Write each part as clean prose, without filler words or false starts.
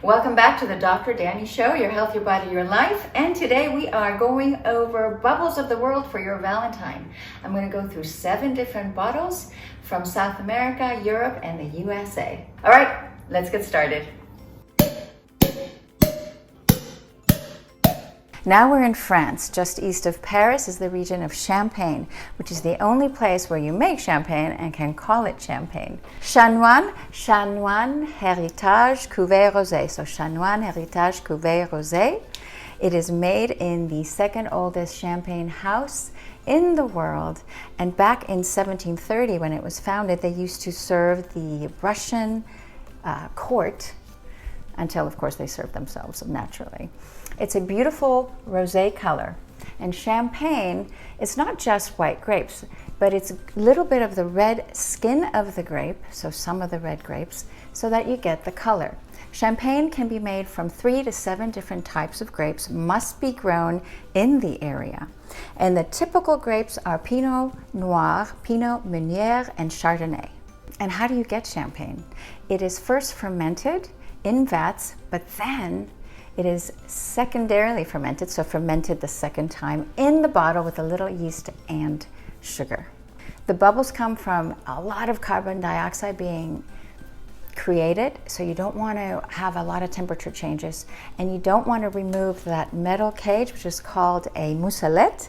Welcome back to the Dr. Dani Show, your health, your body, your life. And today we are going over bubbles of the world for your Valentine. I'm going to go through 7 different bottles from South America, Europe, and the USA. All right, let's get started. Now we're in France. Just east of Paris is the region of Champagne, which is the only place where you make champagne and can call it champagne. Chanoine, Héritage, Cuvee, Rosé. So Chanoine, Héritage, Cuvee, Rosé. It is made in the second oldest champagne house in the world. And back in 1730, when it was founded, they used to serve the Russian court until, of course, they served themselves naturally. It's a beautiful rosé color, and champagne is not just white grapes, but it's a little bit of the red skin of the grape, so some of the red grapes, so that you get the color. Champagne can be made from 3 to 7 different types of grapes, must be grown in the area. And the typical grapes are Pinot Noir, Pinot Meunier, and Chardonnay. And how do you get champagne? It is first fermented in vats, but then it is secondarily fermented, so fermented the second time in the bottle with a little yeast and sugar. The bubbles come from a lot of carbon dioxide being created, so you don't want to have a lot of temperature changes, and you don't want to remove that metal cage, which is called a mousselet,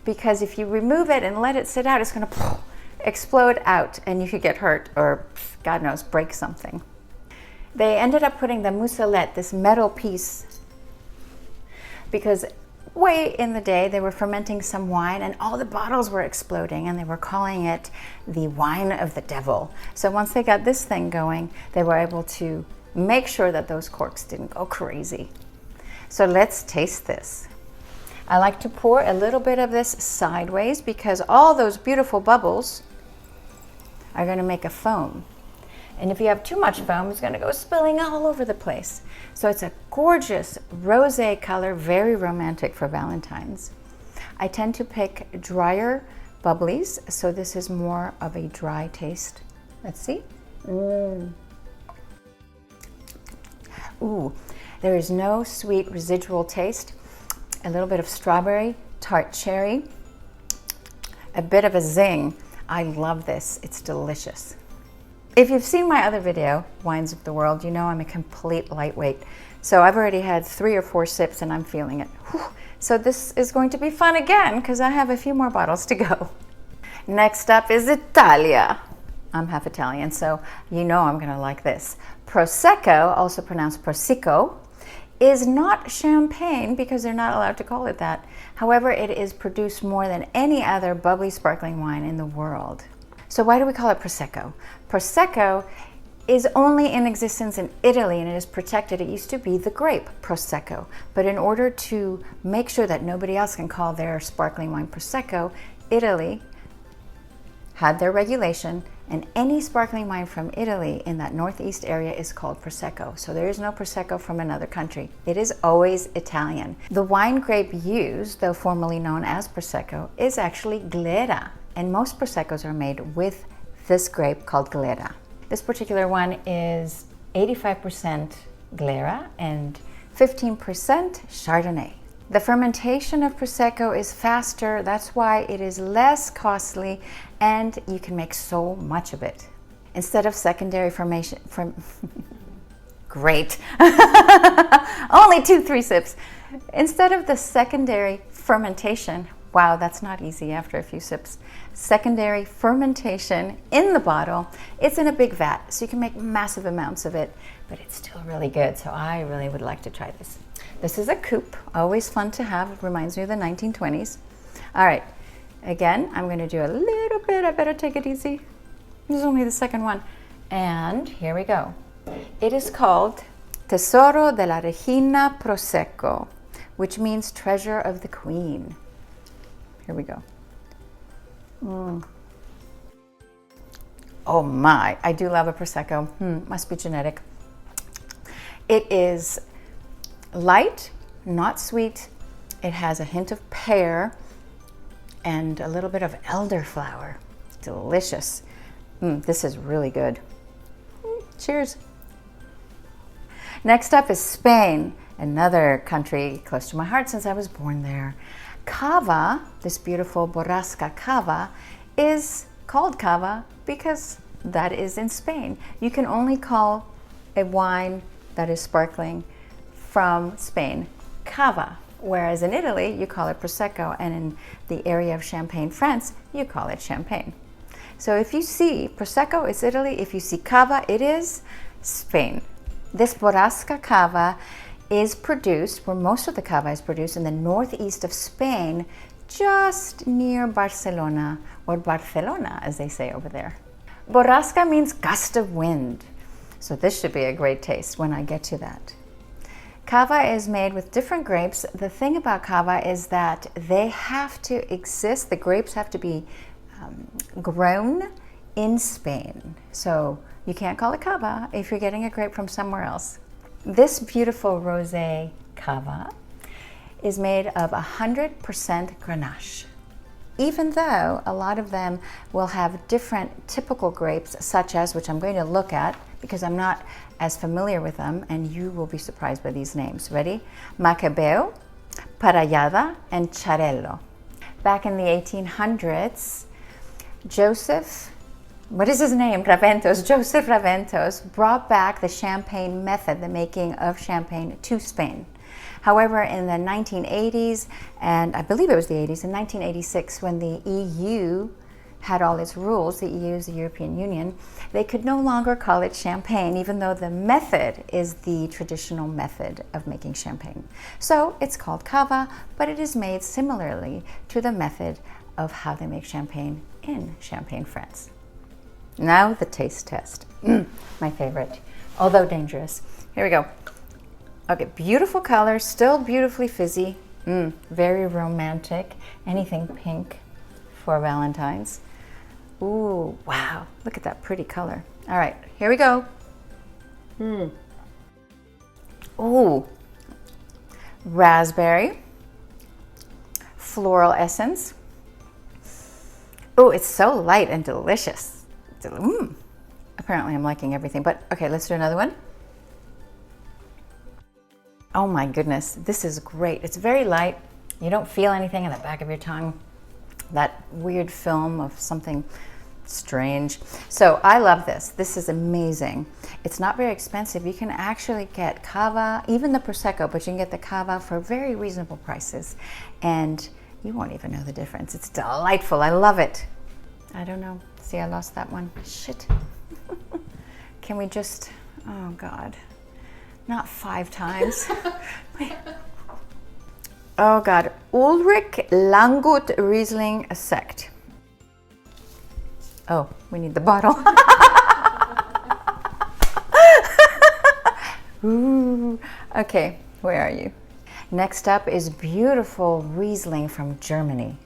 because if you remove it and let it sit out, it's going to explode out and you could get hurt or, God knows, break something. They ended up putting the mousselet, this metal piece, because way in the day they were fermenting some wine and all the bottles were exploding and they were calling it the wine of the devil. So once they got this thing going, they were able to make sure that those corks didn't go crazy. So let's taste this. I like to pour a little bit of this sideways because all those beautiful bubbles are going to make a foam. And if you have too much foam, it's going to go spilling all over the place. So it's a gorgeous rosé color, very romantic for Valentine's. I tend to pick drier bubblies, so this is more of a dry taste. Let's see. Ooh, there is no sweet residual taste. A little bit of strawberry, tart cherry, a bit of a zing. I love this. It's delicious. If you've seen my other video, Wines of the World, you know I'm a complete lightweight. So I've already had 3 or 4 sips and I'm feeling it. Whew. So this is going to be fun again because I have a few more bottles to go. Next up is Italia. I'm half Italian, so you know I'm gonna like this. Prosecco, also pronounced Prosecco, is not champagne because they're not allowed to call it that. However, it is produced more than any other bubbly sparkling wine in the world. So why do we call it Prosecco? Prosecco is only in existence in Italy and it is protected. It used to be the grape Prosecco, but in order to make sure that nobody else can call their sparkling wine Prosecco, Italy had their regulation, and any sparkling wine from Italy in that northeast area is called Prosecco. So there is no Prosecco from another country. It is always Italian. The wine grape used, though formerly known as Prosecco, is actually Glera. And most Proseccos are made with this grape called Glera. This particular one is 85% Glera and 15% Chardonnay. The fermentation of Prosecco is faster, that's why it is less costly, and you can make so much of it. Instead of secondary fermentation, great, only 2-3 sips. Instead of the secondary fermentation, wow, that's not easy after a few sips. Secondary fermentation in the bottle. It's in a big vat, so you can make massive amounts of it, but it's still really good, so I really would like to try this. This is a coupe, always fun to have. It reminds me of the 1920s. All right, again, I'm gonna do a little bit. I better take it easy. This is only the second one. And here we go. It is called Tesoro della Regina Prosecco, which means treasure of the queen. Here we go. Oh my, I do love a Prosecco. Must be genetic. It is light, not sweet. It has a hint of pear and a little bit of elderflower. Delicious. This is really good. Cheers. Next up is Spain, another country close to my heart since I was born there. Cava, this beautiful Borrasca Cava, is called Cava because that is in Spain. You can only call a wine that is sparkling from Spain Cava, whereas in Italy you call it Prosecco, and in the area of Champagne, France, you call it Champagne. So if you see Prosecco, it's Italy. If you see Cava, it is Spain. This Borrasca Cava is produced, where most of the Cava is produced, in the northeast of Spain, just near Barcelona, or Barcelona as they say over there. Borrasca means gust of wind. So this should be a great taste when I get to that. Cava is made with different grapes. The thing about Cava is that they have to exist, the grapes have to be grown in Spain. So you can't call it Cava if you're getting a grape from somewhere else. This beautiful rosé Cava is made of 100% Grenache. Even though a lot of them will have different typical grapes, such as, which I'm going to look at because I'm not as familiar with them, and you will be surprised by these names. Ready? Macabeo, Parellada, and Xarel·lo. Back in the 1800s, Joseph Raventos brought back the champagne method, the making of champagne, to Spain. However, in the 1980s, and I believe it was the 80s, in 1986, when the EU had all its rules, the EU is the European Union, they could no longer call it champagne, even though the method is the traditional method of making champagne. So it's called Cava, but it is made similarly to the method of how they make champagne in Champagne, France. Now the taste test. My favorite, although dangerous. Here we go. Okay, beautiful color, still beautifully fizzy, very romantic. Anything pink for Valentine's. Ooh, wow, look at that pretty color. All right, here we go. Ooh, raspberry, floral essence. Oh, it's so light and delicious. Apparently I'm liking everything, but okay, let's do another one. Oh my goodness, this is great. It's very light. You don't feel anything in the back of your tongue. That weird film of something strange. So I love this. This is amazing. It's not very expensive. You can actually get Cava, even the Prosecco, but you can get the Cava for very reasonable prices. And you won't even know the difference. It's delightful. I love it. I don't know. See, I lost that one. Shit. Can we just, oh God. Not 5 times. Oh God, Ulrich Langguth Riesling Sekt. Oh, we need the bottle. Ooh. Okay, where are you? Next up is beautiful Riesling from Germany.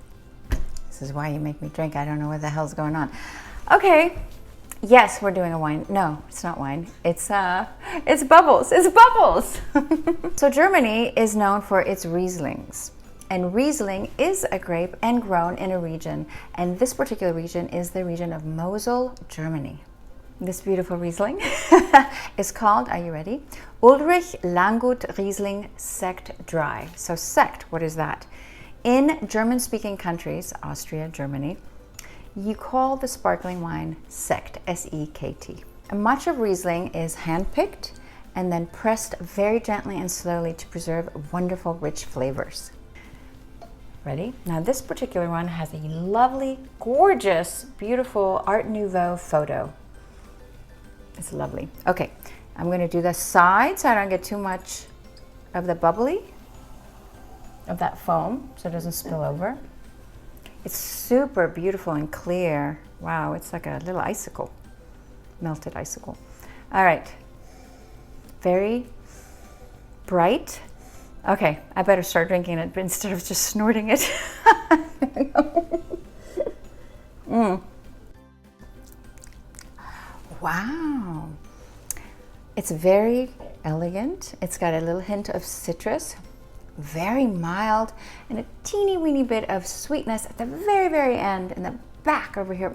This is why you make me drink. I don't know what the hell's going on. Okay. Yes, we're doing a wine. No, it's not wine. It's bubbles. It's bubbles. So Germany is known for its Rieslings. And Riesling is a grape and grown in a region. And this particular region is the region of Mosel, Germany. This beautiful Riesling is called, are you ready? Ulrich Langguth Riesling Sekt Dry. So Sekt, what is that? In German-speaking countries, Austria, Germany, you call the sparkling wine Sekt, S-E-K-T. Much of Riesling is hand-picked and then pressed very gently and slowly to preserve wonderful, rich flavors. Ready? Now this particular one has a lovely, gorgeous, beautiful Art Nouveau photo. It's lovely. Okay, I'm going to do the side so I don't get too much of the bubbly, of that foam, so it doesn't spill over. It's super beautiful and clear. Wow, it's like a little icicle, melted icicle. All right, very bright. Okay, I better start drinking it instead of just snorting it. Wow, it's very elegant. It's got a little hint of citrus, very mild, and a teeny weeny bit of sweetness at the very, very end, in the back over here.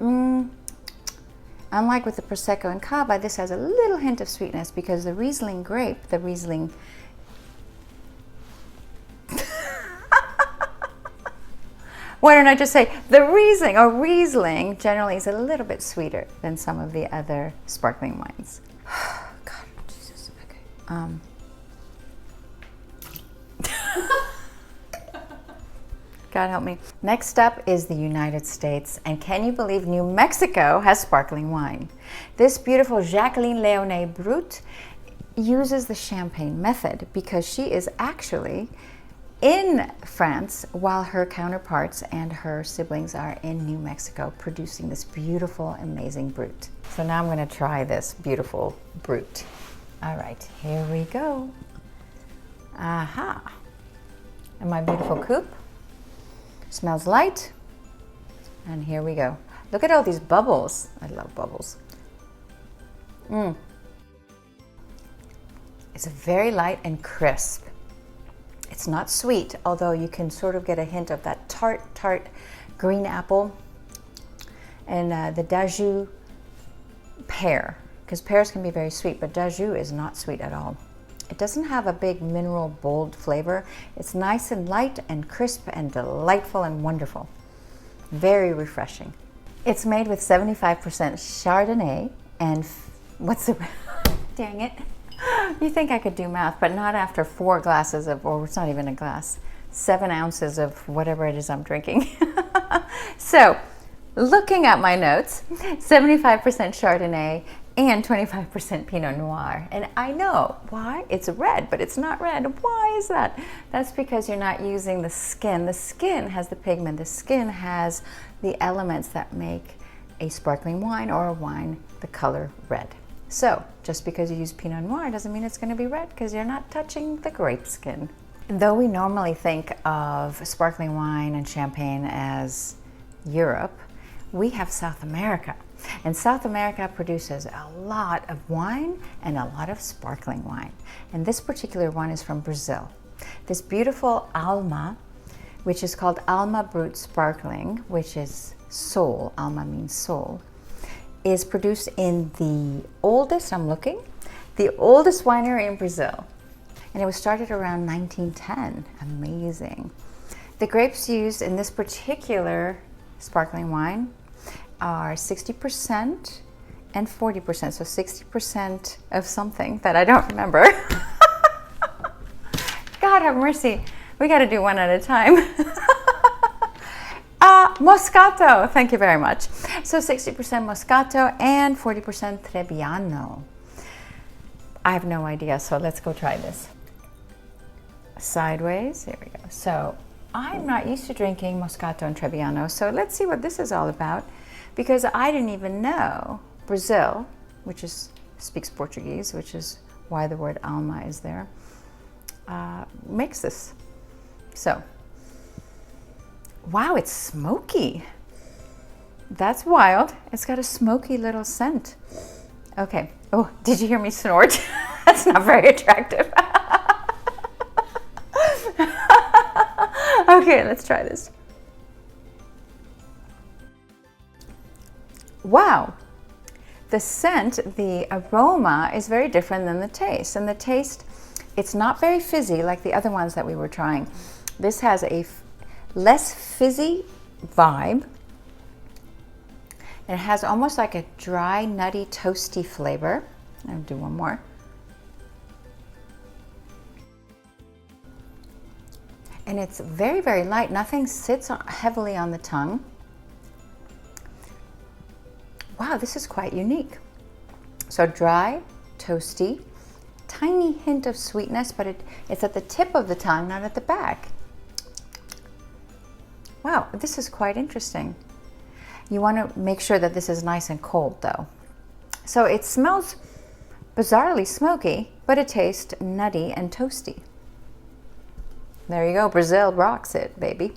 Unlike with the Prosecco and Cava, this has a little hint of sweetness because the Riesling grape, the Riesling... Why don't I just say the Riesling, or Riesling, generally is a little bit sweeter than some of the other sparkling wines. God, Jesus, okay. God help me. Next up is the United States, and can you believe New Mexico has sparkling wine? This beautiful Jacqueline Leonne Brut uses the champagne method because she is actually in France while her counterparts and her siblings are in New Mexico producing this beautiful, amazing Brut. So now I'm going to try this beautiful Brut. All right, here we go. Aha. And my beautiful coupe. Smells light. And here we go. Look at all these bubbles. I love bubbles. It's very light and crisp. It's not sweet, although you can sort of get a hint of that tart green apple and the Dajou pear, because pears can be very sweet, but Dajou is not sweet at all. It doesn't have a big mineral bold flavor. It's nice and light and crisp and delightful and wonderful. Very refreshing. It's made with 75% Chardonnay and what's the dang it. You think I could do math, but not after 4 glasses of, or it's not even a glass, 7 ounces of whatever it is I'm drinking. So, looking at my notes, 75% Chardonnay and 25% Pinot Noir. And I know why. It's red, but it's not red. Why is that? That's because you're not using the skin. The skin has the pigment. The skin has the elements that make a sparkling wine or a wine the color red. So, just because you use Pinot Noir doesn't mean it's going to be red because you're not touching the grape skin. Though we normally think of sparkling wine and champagne as Europe, we have South America. And South America produces a lot of wine and a lot of sparkling wine. And this particular one is from Brazil. This beautiful Alma, which is called Alma Brut Sparkling, which is soul, Alma means soul, is produced in the oldest, I'm looking, the oldest winery in Brazil. And it was started around 1910. Amazing. The grapes used in this particular sparkling wine are 60% and 40%. So 60% of something that I don't remember. God have mercy. We got to do one at a time. Moscato, thank you very much. So 60% Moscato and 40% Trebbiano. I have no idea, so let's go try this. Sideways, here we go. So I'm not used to drinking Moscato and Trebbiano, so let's see what this is all about, because I didn't even know Brazil, which is speaks Portuguese, which is why the word Alma is there, makes this. So, wow, it's smoky. That's wild. It's got a smoky little scent. Okay. Oh, did you hear me snort? That's not very attractive. Okay, let's try this. Wow. The scent, the aroma is very different than the taste. And the taste, it's not very fizzy like the other ones that we were trying. This has a less fizzy vibe. It has almost like a dry, nutty, toasty flavor. I'll do one more. And it's very, very light. Nothing sits heavily on the tongue. Wow, this is quite unique. So dry, toasty, tiny hint of sweetness, but it's at the tip of the tongue, not at the back. Wow, this is quite interesting. You want to make sure that this is nice and cold though. So it smells bizarrely smoky, but it tastes nutty and toasty. There you go, Brazil rocks it, baby.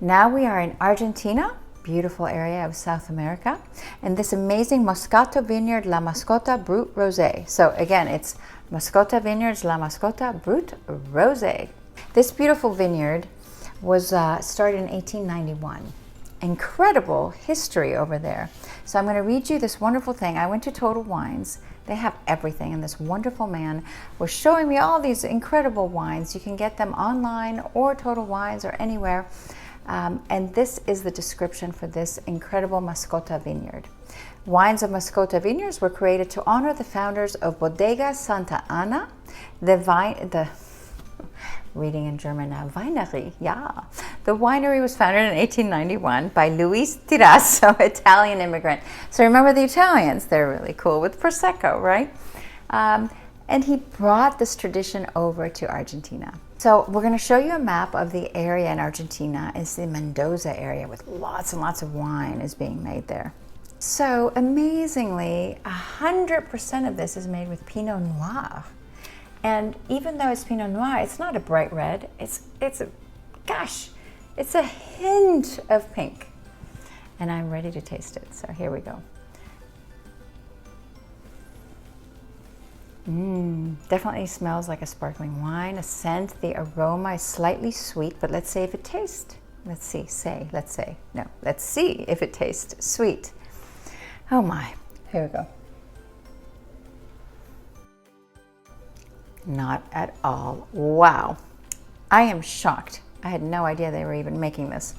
Now we are in Argentina, beautiful area of South America, and this amazing Moscato Vineyard La Mascota Brut Rosé. So again, it's Mascota Vineyards La Mascota Brut Rosé. This beautiful vineyard was started in 1891. incredible history over there. So I'm going to read you this wonderful thing. I went to Total Wines. They have everything, and this wonderful man was showing me all these incredible wines. You can get them online or Total Wines or anywhere. And this is the description for this incredible Mascota vineyard. Wines of Mascota vineyards were created to honor the founders of Bodega Santa Ana, reading in German now, Winery, yeah. The winery was founded in 1891 by Luis Tirasso, Italian immigrant. So remember the Italians, they're really cool with Prosecco, right? And he brought this tradition over to Argentina. So we're going to show you a map of the area in Argentina. It's the Mendoza area with lots and lots of wine is being made there. So amazingly, 100% of this is made with Pinot Noir. And even though it's Pinot Noir, it's not a bright red. It's a hint of pink. And I'm ready to taste it. So here we go. Definitely smells like a sparkling wine. A scent, the aroma is slightly sweet, but let's see if it tastes. Let's see if it tastes sweet. Oh my, here we go. Not at all. Wow. I am shocked. I had no idea they were even making this.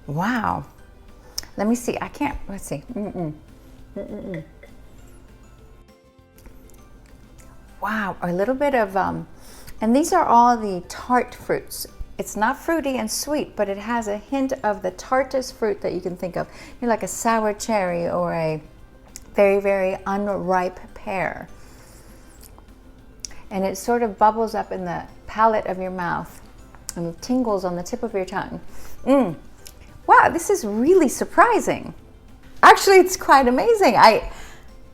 Wow. Let me see. Let's see. Wow. A little bit of, and these are all the tart fruits. It's not fruity and sweet, but it has a hint of the tartest fruit that you can think of. You're like a sour cherry or a very, very unripe pear. And it sort of bubbles up in the palate of your mouth and tingles on the tip of your tongue. Wow, this is really surprising. Actually, it's quite amazing. I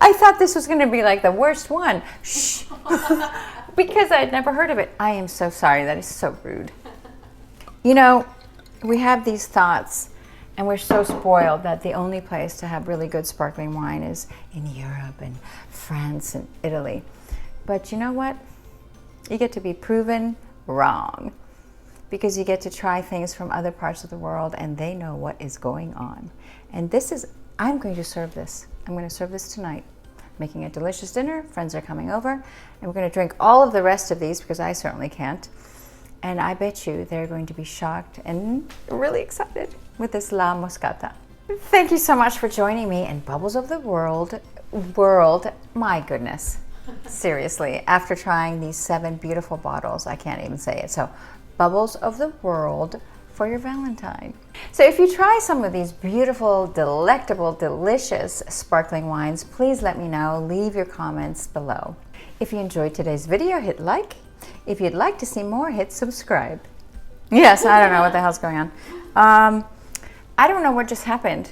thought this was going to be like the worst one. Shh. Because I'd never heard of it. I am so sorry. That is so rude. You know, we have these thoughts, and we're so spoiled that the only place to have really good sparkling wine is in Europe and France and Italy. But you know what? You get to be proven wrong because you get to try things from other parts of the world and they know what is going on. And I'm going to serve this. I'm going to serve this tonight. Making a delicious dinner. Friends are coming over and we're going to drink all of the rest of these because I certainly can't. And I bet you they're going to be shocked and really excited with this La Moscata. Thank you so much for joining me in Bubbles of the World. My goodness. Seriously, after trying these 7 beautiful bottles, I can't even say it. So, Bubbles of the World for your Valentine. So if you try some of these beautiful, delectable, delicious sparkling wines, please let me know. Leave your comments below. If you enjoyed today's video, hit like. If you'd like to see more, hit subscribe. Yes, I don't know what the hell's going on. I don't know what just happened.